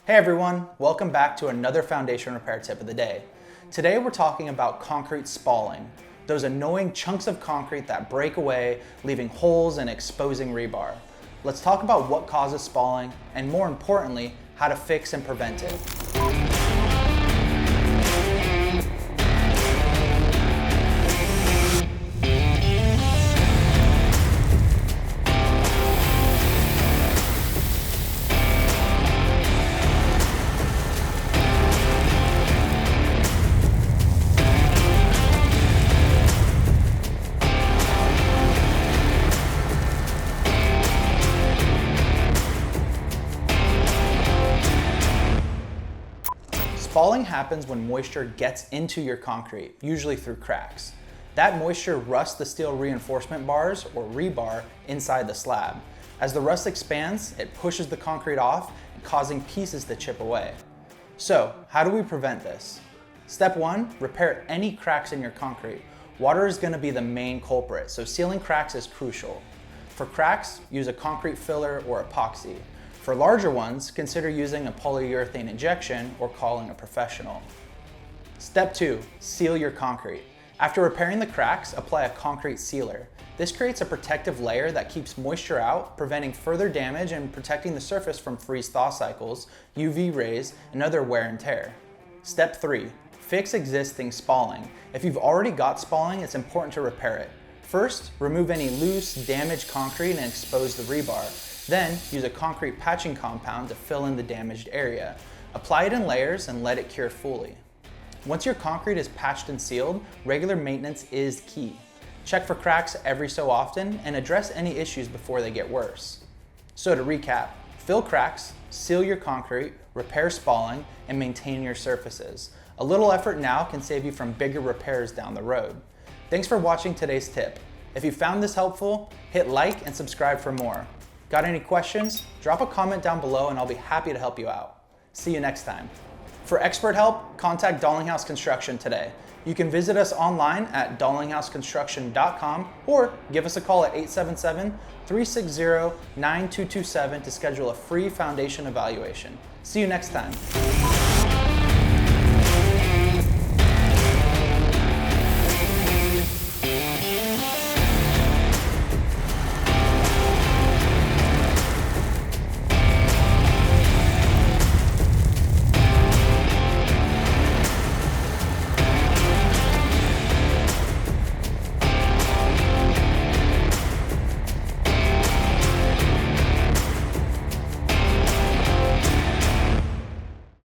Hey everyone, welcome back to another foundation repair tip of the day. Today we're talking about concrete spalling, those annoying chunks of concrete that break away, leaving holes and exposing rebar. Let's talk about what causes spalling and, more importantly, how to fix and prevent it. Spalling happens when moisture gets into your concrete, usually through cracks. That moisture rusts the steel reinforcement bars, or rebar, inside the slab. As the rust expands, it pushes the concrete off, causing pieces to chip away. So, how do we prevent this? Step 1, repair any cracks in your concrete. Water is going to be the main culprit, so sealing cracks is crucial. For cracks, use a concrete filler or epoxy. For larger ones, consider using a polyurethane injection or calling a professional. Step 2, seal your concrete. After repairing the cracks, apply a concrete sealer. This creates a protective layer that keeps moisture out, preventing further damage and protecting the surface from freeze-thaw cycles, UV rays, and other wear and tear. Step 3, fix existing spalling. If you've already got spalling, it's important to repair it. First, remove any loose, damaged concrete and expose the rebar. Then, use a concrete patching compound to fill in the damaged area. Apply it in layers and let it cure fully. Once your concrete is patched and sealed, regular maintenance is key. Check for cracks every so often and address any issues before they get worse. So to recap, fill cracks, seal your concrete, repair spalling, and maintain your surfaces. A little effort now can save you from bigger repairs down the road. Thanks for watching today's tip. If you found this helpful, hit like and subscribe for more. Got any questions? Drop a comment down below and I'll be happy to help you out. See you next time. For expert help, contact Dalinghaus Construction today. You can visit us online at dalinghausconstruction.com or give us a call at 877-360-9227 to schedule a free foundation evaluation. See you next time.